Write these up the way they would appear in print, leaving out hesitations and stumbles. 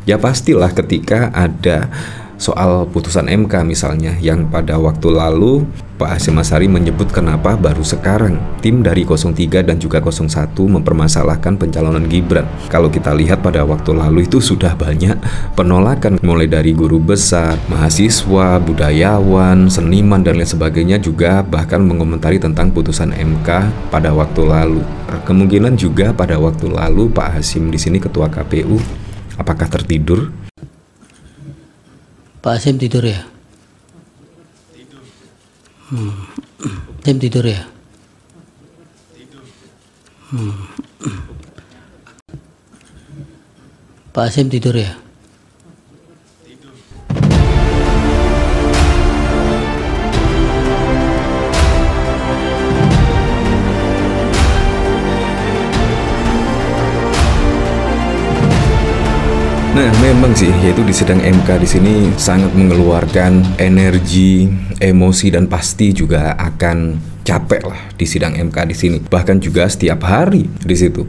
Ya pastilah ketika ada soal putusan MK misalnya yang pada waktu lalu Pak Hasyim Asyari menyebut kenapa baru sekarang tim dari 03 dan juga 01 mempermasalahkan pencalonan Gibran. Kalau kita lihat pada waktu lalu itu sudah banyak penolakan, mulai dari guru besar, mahasiswa, budayawan, seniman dan lain sebagainya juga bahkan mengomentari tentang putusan MK pada waktu lalu. Kemungkinan juga pada waktu lalu Pak Hasyim di sini ketua KPU apakah tertidur? Pak Hasyim tidur ya? Hasyim tidur ya? Pak Hasyim tidur ya? Nah, memang sih, yaitu di sidang MK di sini sangat mengeluarkan energi, emosi dan pasti juga akan capek lah di sidang MK di sini. Bahkan juga setiap hari di situ.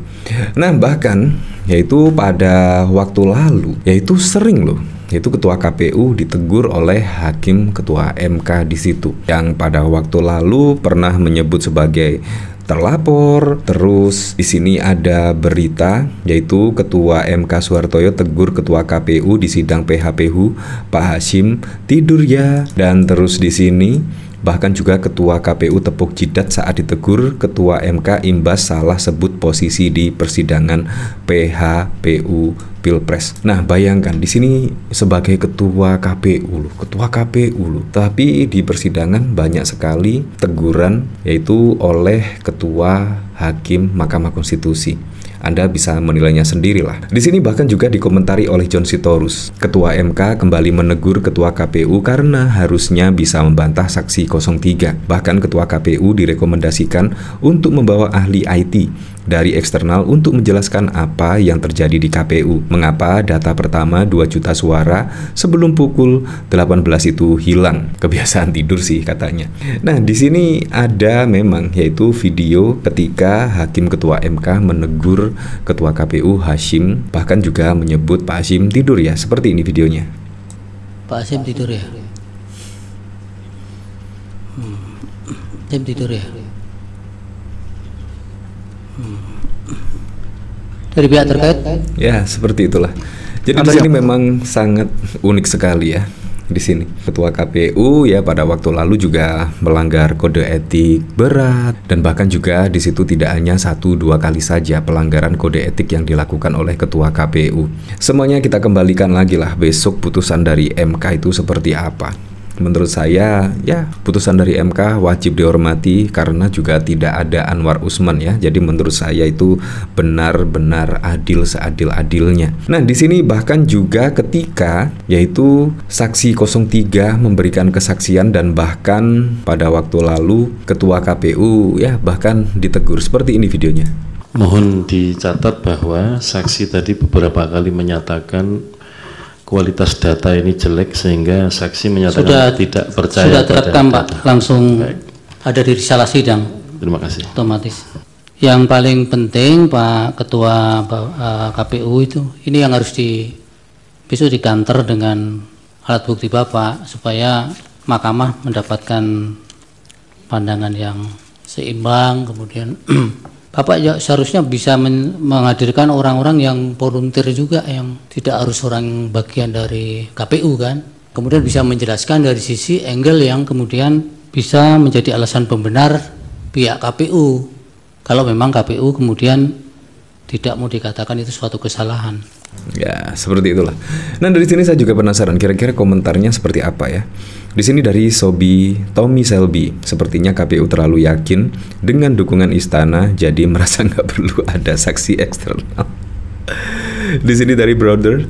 Nah, bahkan yaitu pada waktu lalu, yaitu sering loh, yaitu ketua KPU ditegur oleh hakim ketua MK di situ, yang pada waktu lalu pernah menyebut sebagai terlapor. Terus di sini ada berita yaitu ketua MK Suhartoyo tegur ketua KPU di sidang PHPU, Pak Hasyim tidur ya. Dan terus di sini bahkan juga ketua KPU tepuk jidat saat ditegur ketua MK imbas salah sebut posisi di persidangan PHPU Pilpres. Nah, bayangkan di sini sebagai ketua KPU loh, tapi di persidangan banyak sekali teguran yaitu oleh ketua hakim Mahkamah Konstitusi. Anda bisa menilainya sendirilah. Di sini bahkan juga dikomentari oleh John Sitorus. Ketua MK kembali menegur ketua KPU karena harusnya bisa membantah saksi 03. Bahkan ketua KPU direkomendasikan untuk membawa ahli IT dari eksternal untuk menjelaskan apa yang terjadi di KPU. Mengapa data pertama 2 juta suara sebelum pukul 18 itu hilang. Kebiasaan tidur sih katanya. Nah, di sini ada memang yaitu video ketika hakim ketua MK menegur ketua KPU Hasyim, bahkan juga menyebut Pak Hasyim tidur ya. Seperti ini videonya. Pak Hasyim tidur ya? Hasyim tidur ya? Dari pihak terkait? Ya, seperti itulah. Jadi di sini memang sangat unik sekali ya. Di sini ketua KPU ya pada waktu lalu juga melanggar kode etik berat, dan bahkan juga di situ tidak hanya 1-2 kali saja pelanggaran kode etik yang dilakukan oleh ketua KPU. Semuanya kita kembalikan lagi lah besok putusan dari MK itu seperti apa. Menurut saya ya putusan dari MK wajib dihormati karena juga tidak ada Anwar Usman ya. Jadi menurut saya itu benar-benar adil seadil-adilnya. Nah, di sini bahkan juga ketika yaitu saksi 03 memberikan kesaksian dan bahkan pada waktu lalu ketua KPU ya bahkan ditegur. Seperti ini videonya. Mohon dicatat bahwa saksi tadi beberapa kali menyatakan kualitas data ini jelek sehingga saksi menyatakan tidak percaya. Sudah terekam Pak, langsung baik. Ada di risalah sidang. Terima kasih. Otomatis. Yang paling penting Pak Ketua KPU itu, ini yang harus besok dikantor dengan alat bukti Bapak supaya Mahkamah mendapatkan pandangan yang seimbang. Kemudian Bapak ya seharusnya bisa menghadirkan orang-orang yang volunteer juga, yang tidak harus orang bagian dari KPU kan. Kemudian bisa menjelaskan dari sisi angle yang kemudian bisa menjadi alasan pembenar pihak KPU. Kalau memang KPU kemudian tidak mau dikatakan itu suatu kesalahan. Ya, seperti itulah. Nah, dari sini saya juga penasaran kira-kira komentarnya seperti apa ya. Di sini dari Sobi Tommy Selby, sepertinya KPU terlalu yakin dengan dukungan istana jadi merasa nggak perlu ada saksi eksternal. Di sini dari Brother,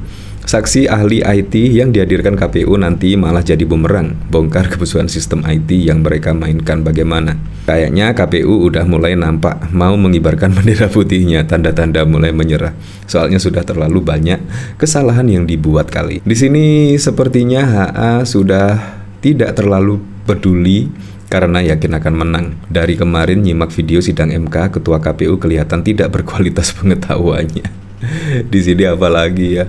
saksi ahli IT yang dihadirkan KPU nanti malah jadi bumerang, bongkar kebusuhan sistem IT yang mereka mainkan bagaimana. Kayaknya KPU udah mulai nampak mau mengibarkan bendera putihnya, tanda-tanda mulai menyerah. Soalnya sudah terlalu banyak kesalahan yang dibuat kali. Di sini sepertinya HA sudah tidak terlalu peduli karena yakin akan menang. Dari kemarin nyimak video sidang MK, ketua KPU kelihatan tidak berkualitas pengetahuannya. Di sini apalagi ya.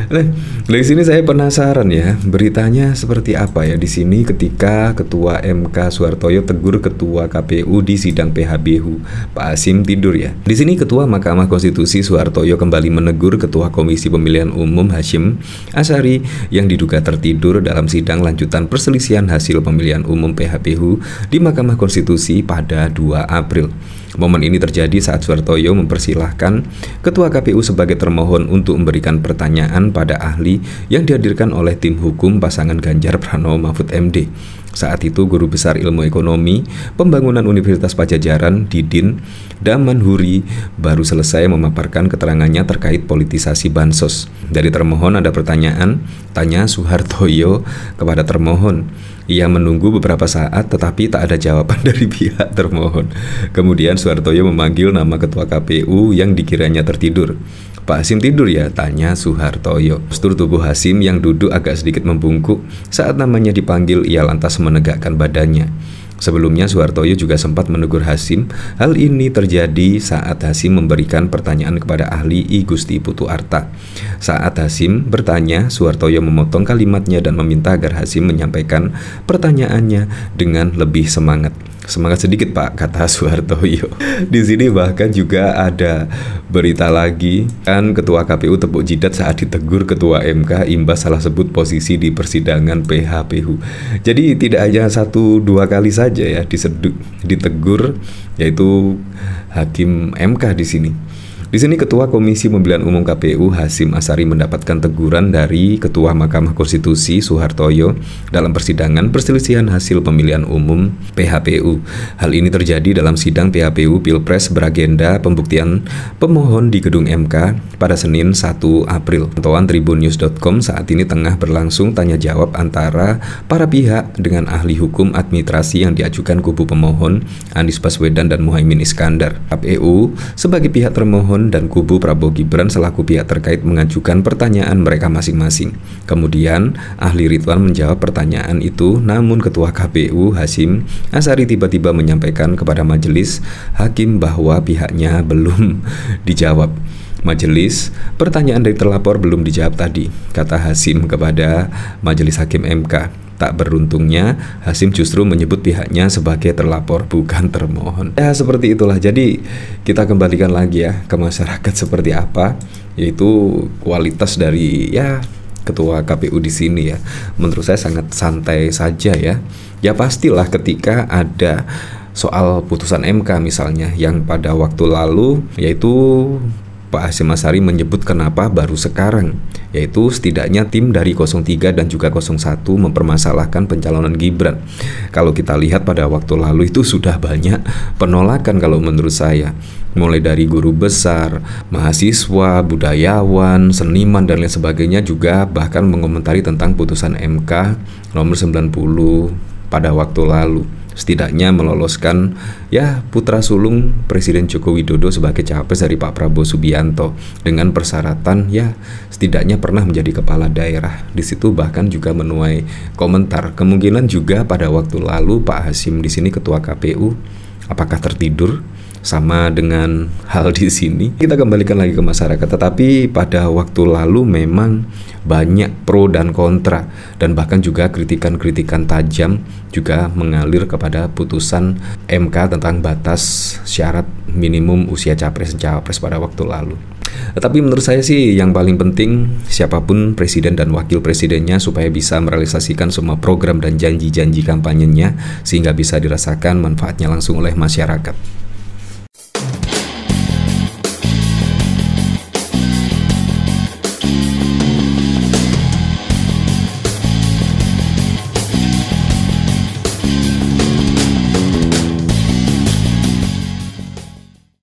Nah, dari sini saya penasaran ya, beritanya seperti apa ya di sini ketika Ketua MK Suhartoyo tegur Ketua KPU di sidang PHBU. Pak Hasim tidur ya. Di sini Ketua Mahkamah Konstitusi Suhartoyo kembali menegur Ketua Komisi Pemilihan Umum Hasyim Asyari yang diduga tertidur dalam sidang lanjutan perselisihan hasil pemilihan umum PHBU di Mahkamah Konstitusi pada 2 April. Momen ini terjadi saat Suhartoyo mempersilahkan Ketua KPU sebagai termohon untuk memberikan pertanyaan pada ahli yang dihadirkan oleh tim hukum pasangan Ganjar Pranowo Mahfud MD. Saat itu Guru Besar Ilmu Ekonomi Pembangunan Universitas Padjadjaran Didin Damanhuri baru selesai memaparkan keterangannya terkait politisasi bansos. Dari termohon ada pertanyaan, tanya Suhartoyo kepada termohon. Ia menunggu beberapa saat tetapi tak ada jawaban dari pihak termohon. Kemudian Suhartoyo memanggil nama Ketua KPU yang dikiranya tertidur. Pak Hasim tidur ya? Tanya Suhartoyo. Postur tubuh Hasim yang duduk agak sedikit membungkuk saat namanya dipanggil, ia lantas menegakkan badannya. Sebelumnya Suhartoyo juga sempat menegur Hasim. Hal ini terjadi saat Hasim memberikan pertanyaan kepada ahli I Gusti Putu Arta. Saat Hasim bertanya, Suhartoyo memotong kalimatnya dan meminta agar Hasim menyampaikan pertanyaannya dengan lebih semangat. Semangat sedikit Pak, kata Suhartoyo. Di sini bahkan juga ada berita lagi, kan Ketua KPU tepuk jidat saat ditegur Ketua MK imbas salah sebut posisi di persidangan PHBU. Jadi tidak hanya 1-2 kali saja ya ditegur, yaitu Hakim MK di sini. Di sini Ketua Komisi Pemilihan Umum KPU Hasyim Asyari mendapatkan teguran dari Ketua Mahkamah Konstitusi Suhartoyo dalam persidangan perselisihan hasil pemilihan umum PHBU. Hal ini terjadi dalam sidang PHBU Pilpres beragenda pembuktian pemohon di gedung MK pada Senin 1 April. Pantauan tribunnews.com saat ini tengah berlangsung tanya jawab antara para pihak dengan ahli hukum administrasi yang diajukan kubu pemohon Anies Baswedan dan Muhaimin Iskandar. KPU sebagai pihak termohon dan kubu Prabowo Gibran selaku pihak terkait mengajukan pertanyaan mereka masing-masing. Kemudian ahli Ridwan menjawab pertanyaan itu, namun Ketua KPU Hasyim Asyari tiba-tiba menyampaikan kepada majelis hakim bahwa pihaknya belum dijawab. Majelis, pertanyaan dari terlapor belum dijawab tadi, kata Hasyim kepada majelis hakim MK. Tak beruntungnya, Hasyim justru menyebut pihaknya sebagai terlapor, bukan termohon. Ya seperti itulah, jadi kita kembalikan lagi ya ke masyarakat seperti apa, yaitu kualitas dari ya Ketua KPU di sini ya. Menurut saya sangat santai saja ya. Ya pastilah ketika ada soal putusan MK misalnya yang pada waktu lalu, yaitu Pak Hasyim Asyari menyebut kenapa baru sekarang, yaitu setidaknya tim dari 03 dan juga 01 mempermasalahkan pencalonan Gibran. Kalau kita lihat pada waktu lalu itu sudah banyak penolakan kalau menurut saya, mulai dari guru besar, mahasiswa, budayawan, seniman dan lain sebagainya, juga bahkan mengomentari tentang putusan MK nomor 90 pada waktu lalu. Setidaknya meloloskan ya putra sulung Presiden Joko Widodo sebagai cawapres dari Pak Prabowo Subianto dengan persyaratan ya setidaknya pernah menjadi kepala daerah. Di situ bahkan juga menuai komentar kemungkinan juga pada waktu lalu Pak Hasyim di sini Ketua KPU apakah tertidur sama dengan hal di sini. Kita kembalikan lagi ke masyarakat, tetapi pada waktu lalu memang banyak pro dan kontra dan bahkan juga kritikan-kritikan tajam juga mengalir kepada putusan MK tentang batas syarat minimum usia capres dan cawapres pada waktu lalu. Tetapi menurut saya sih yang paling penting siapapun presiden dan wakil presidennya supaya bisa merealisasikan semua program dan janji-janji kampanyenya sehingga bisa dirasakan manfaatnya langsung oleh masyarakat.